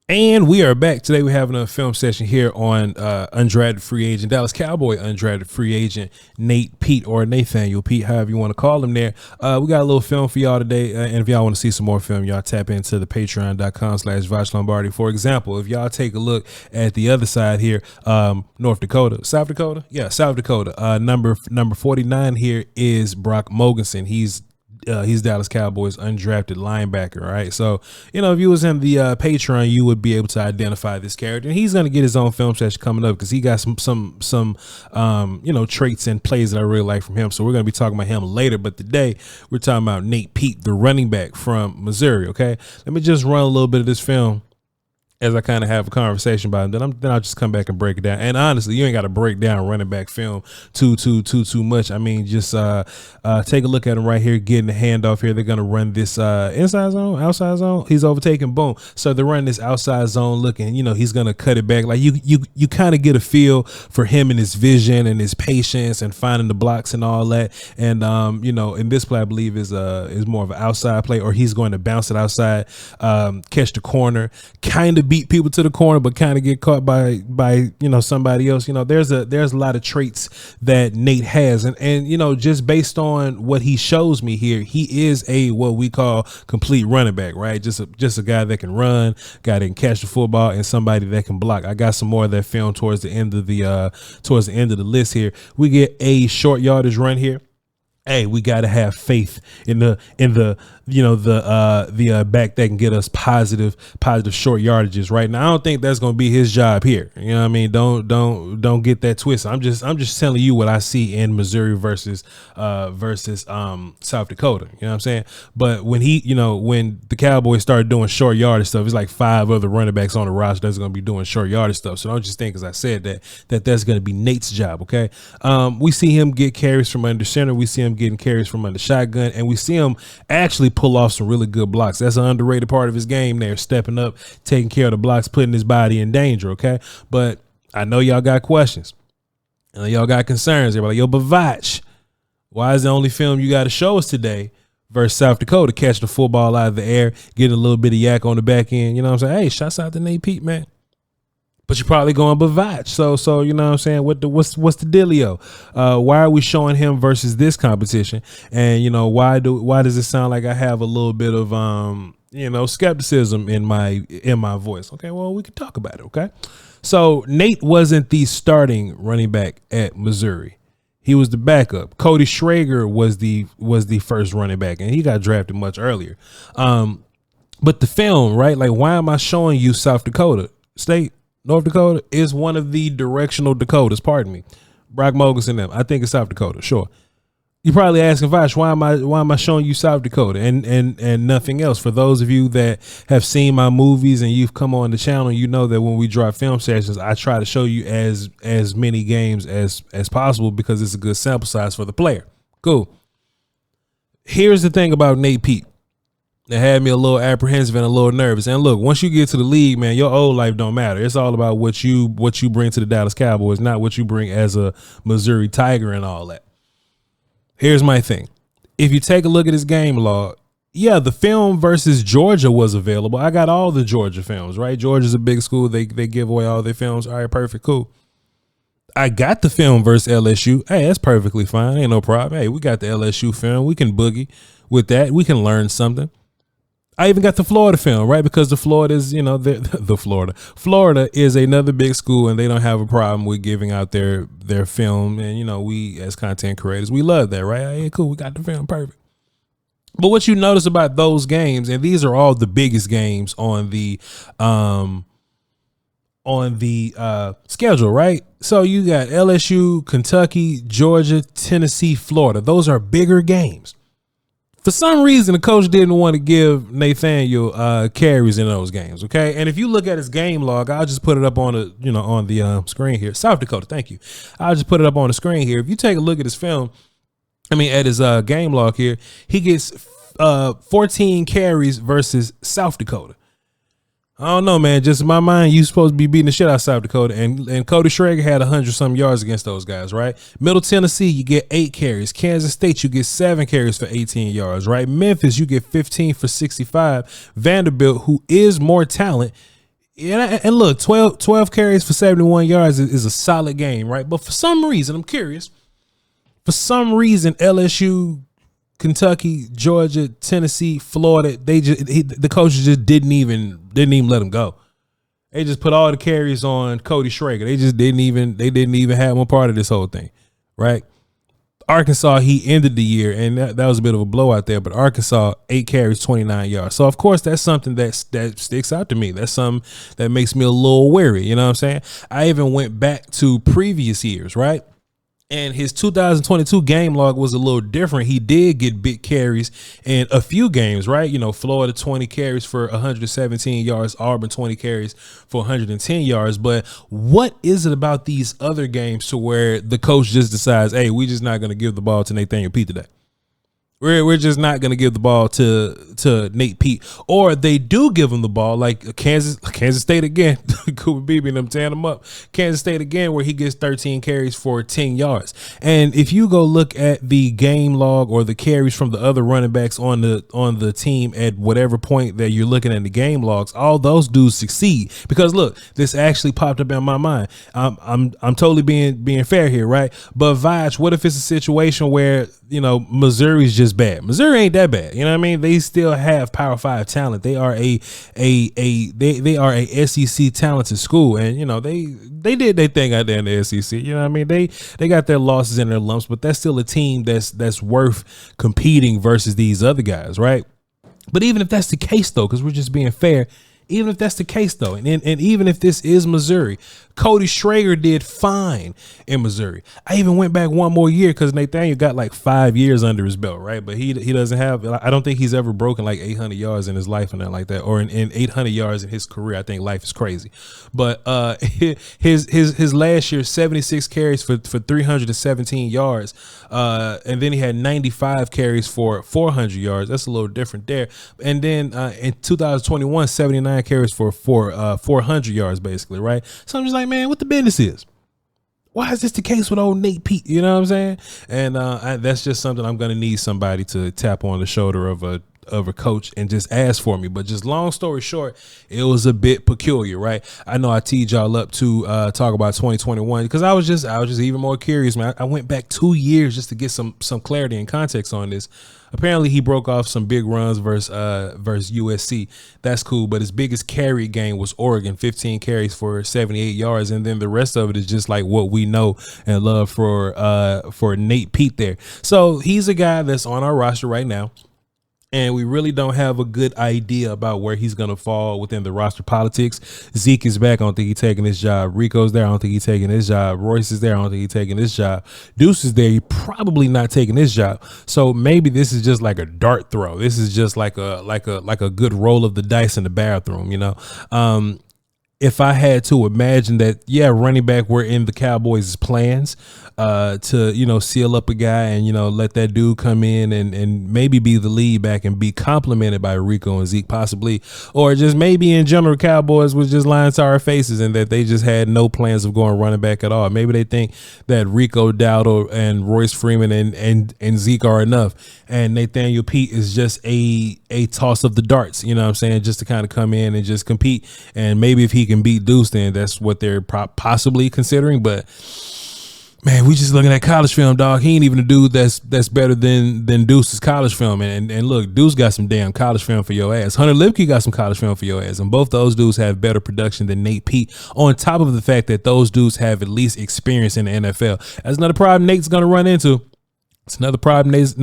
And we are back. Today we're having a film session here on undrafted free agent, Dallas Cowboy undrafted free agent, Nate Peat, or Nathaniel Peat, however you want to call him there. We got a little film for y'all today. And if y'all want to see some more film, y'all tap into the patreon.com/vochlombardi. For example, if y'all take a look at the other side here, South Dakota. Yeah, South Dakota. Number 49 here is Brock Mogensen. He's Dallas Cowboys undrafted linebacker, right? So, you know, if you was in the Patreon, you would be able to identify this character, and he's going to get his own film session coming up because he got some you know, traits and plays that I really like from him. So we're going to be talking about him later, but today we're talking about Nate Peat, the running back from Missouri. Okay, let me just run a little bit of this film as I kind of have a conversation about it. Then I'll just come back and break it down. And honestly, you ain't got to break down running back film too much. I mean, just take a look at him right here, getting the handoff here. They're going to run this inside zone, outside zone. He's overtaking, boom. So they're running this outside zone looking, you know, he's going to cut it back. Like you kind of get a feel for him and his vision and his patience and finding the blocks and all that. And, you know, in this play, I believe is more of an outside play, or he's going to bounce it outside, catch the corner, kind of beat people to the corner, but kind of get caught by you know, somebody else. You know, there's a lot of traits that Nate has, and you know, just based on what he shows me here, he is a what we call complete running back, right? Just a guy that can run, guy that can catch the football, and somebody that can block. I got some more of that film towards the end of the list here. We get a short yardage run here. Hey, we got to have faith in the you know, the back that can get us positive short yardages. Right now, I don't think that's going to be his job here. You know what I mean? Don't get that twist. I'm just telling you what I see in Missouri versus South Dakota. You know what I'm saying? But when when the Cowboys started doing short yardage stuff, it's like 5 other running backs on the roster that's going to be doing short yardage stuff. So don't just think, as I said, that's going to be Nate's job. Okay. We see him get carries from under center. We see him getting carries from under shotgun, and we see him actually pull off some really good blocks. That's an underrated part of his game there, stepping up, taking care of the blocks, putting his body in danger. Okay. But I know y'all got questions. I know y'all got concerns. Everybody like, yo, but Voch, why is the only film you got to show us today versus South Dakota catching the football out of the air, getting a little bit of yak on the back end? You know what I'm saying? Hey, shouts out to Nate Peat, man. But you're probably going but Voch. So you know what I'm saying? What's the dealio? Why are we showing him versus this competition? And you know, why does it sound like I have a little bit of you know, skepticism in my voice? Okay, well, we can talk about it. Okay, so Nate wasn't the starting running back at Missouri. He was the backup. Cody Schrager was the first running back, and he got drafted much earlier. But the film, right? Like, why am I showing you South Dakota State? North Dakota is one of the directional Dakotas, pardon me. Brock Mogensen and them. I think it's South Dakota, sure. You're probably asking, Voch, why am I showing you South Dakota and nothing else? For those of you that have seen my movies and you've come on the channel, you know that when we drop film sessions, I try to show you as many games as possible because it's a good sample size for the player. Cool. Here's the thing about Nate Peat that had me a little apprehensive and a little nervous. And look, once you get to the league, man, your old life don't matter. It's all about what you bring to the Dallas Cowboys, not what you bring as a Missouri Tiger and all that. Here's my thing. If you take a look at his game log, yeah, the film versus Georgia was available. I got all the Georgia films, right? Georgia's a big school. They give away all their films. All right, perfect, cool. I got the film versus LSU. Hey, that's perfectly fine. Ain't no problem. Hey, we got the LSU film. We can boogie with that. We can learn something. I even got the Florida film, right? Because the Florida is, you know, Florida is another big school, and they don't have a problem with giving out their film. And, you know, we as content creators, we love that, right? Hey, cool. We got the film. Perfect. But what you notice about those games, and these are all the biggest games on the schedule, right? So you got LSU, Kentucky, Georgia, Tennessee, Florida. Those are bigger games. For some reason, the coach didn't want to give Nathaniel carries in those games. Okay, and if you look at his game log, I'll just put it up on the screen here. South Dakota, thank you. I'll just put it up on the screen here. If you take a look at his film, at his game log here, he gets 14 carries versus South Dakota. I don't know, man. Just in my mind, you supposed to be beating the shit out of South Dakota. And Cody Schrager had 100-some yards against those guys, right? Middle Tennessee, you get 8 carries. Kansas State, you get 7 carries for 18 yards, right? Memphis, you get 15 for 65. Vanderbilt, who is more talent, Yeah, and look, 12 carries for 71 yards is a solid game, right? But for some reason, I'm curious. For some reason, LSU, Kentucky, Georgia, Tennessee, Florida, the coaches just didn't even let him go. They just put all the carries on Cody Schrager. They didn't even have him a part of this whole thing, right? Arkansas, he ended the year, and that was a bit of a blowout there, but Arkansas, 8 carries, 29 yards. So, of course, that's something that sticks out to me. That's something that makes me a little wary, you know what I'm saying? I even went back to previous years, right? And his 2022 game log was a little different. He did get big carries in a few games, right? You know, Florida 20 carries for 117 yards, Auburn 20 carries for 110 yards. But what is it about these other games to where the coach just decides, hey, we're just not going to give the ball to Nathaniel Peat today? We're just not going to give the ball to Nate Peat, or they do give him the ball, like Kansas State again. Cooper Beebe and them tearing him up. Kansas State again, where he gets 13 carries for 10 yards. And if you go look at the game log or the carries from the other running backs on the team at whatever point that you're looking at the game logs, all those dudes succeed. Because look, this actually popped up in my mind. I'm totally being fair here, right? But Voch, what if it's a situation where, you know, Missouri's just bad? Missouri ain't that bad. You know what I mean? They still have Power 5 talent. They are a SEC talented school, and you know they did their thing out there in the SEC. You know what I mean? They got their losses and their lumps, but that's still a team that's worth competing versus these other guys, right? But even if that's the case, though, because we're just being fair, even if that's the case, though, and even if this is Missouri, Cody Schrager did fine in Missouri. I even went back one more year because Nathaniel got like 5 years under his belt, right? But he doesn't have, I don't think he's ever broken like 800 yards in his life or nothing like that, or in 800 yards in his career. I think life is crazy. But his last year, 76 carries for 317 yards, and then he had 95 carries for 400 yards. That's a little different there. And then in 2021, 79 carries for 400 yards, basically, right? So I'm just like, man, what the business is? Why is this the case with old Nate Peat? You know what I'm saying? And that's just something I'm going to need somebody to tap on the shoulder of a coach and just ask for me. But just long story short, it was a bit peculiar, right? I know I teed y'all up to talk about 2021 because I was just even more curious, man. I went back 2 years just to get some clarity and context on this. Apparently he broke off some big runs versus USC. That's cool. But his biggest carry game was Oregon, 15 carries for 78 yards. And then the rest of it is just like what we know and love for Nate Peat there. So he's a guy that's on our roster right now. And we really don't have a good idea about where he's going to fall within the roster politics. Zeke is back. I don't think he's taking his job. Rico's there. I don't think he's taking his job. Royce is there. I don't think he's taking his job. Deuce is there. He's probably not taking his job. So maybe this is just like a dart throw. This is just like a good roll of the dice in the bathroom, you know. If I had to imagine that, yeah, running back were in the Cowboys' plans to, you know, seal up a guy and, you know, let that dude come in and maybe be the lead back and be complimented by Rico and Zeke possibly, or just maybe in general Cowboys was just lying to our faces and that they just had no plans of going running back at all. Maybe they think that Rico Dowdle and Royce Freeman and Zeke are enough, and Nathaniel Peat is just a toss of the darts, you know what I'm saying, just to kind of come in and just compete. And maybe if he can beat Deuce, then that's what they're possibly considering. But man, we just looking at college film, dog. He ain't even a dude that's better than Deuce's college film. And look, Deuce got some damn college film for your ass. Hunter Lipke got some college film for your ass. And both those dudes have better production than Nate Peat, on top of the fact that those dudes have at least experience in the NFL. That's another problem Nate's going to run into. It's another problem Nate's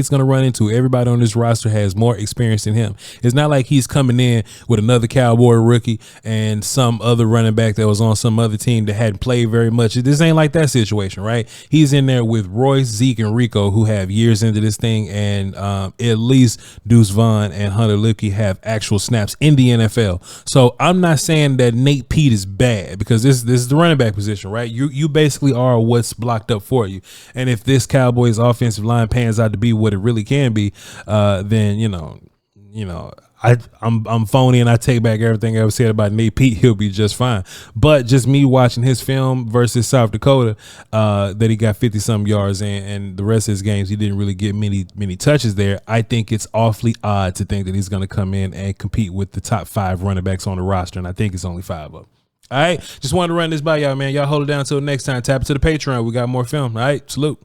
going to run into. Everybody on this roster has more experience than him. It's not like he's coming in with another Cowboy rookie and some other running back that was on some other team that hadn't played very much. This ain't like that situation, right? He's in there with Royce, Zeke, and Rico, who have years into this thing, and at least Deuce Vaughn and Hunter Lipke have actual snaps in the NFL. So I'm not saying that Nate Peat is bad, because this is the running back position, right? You basically are what's blocked up for you. And if this Cowboys offensive line pans out to be what it really can be, then you know, I'm phony and I take back everything I ever said about Nate Peat. He'll be just fine. But just me watching his film versus South Dakota, that he got 50 some yards and the rest of his games he didn't really get many touches there. I think it's awfully odd to think that he's going to come in and compete with the top 5 running backs on the roster, and I think it's only 5 of them. All right, just wanted to run this by y'all, man. Y'all hold it down until next time. Tap into the Patreon. We got more film. All right, salute.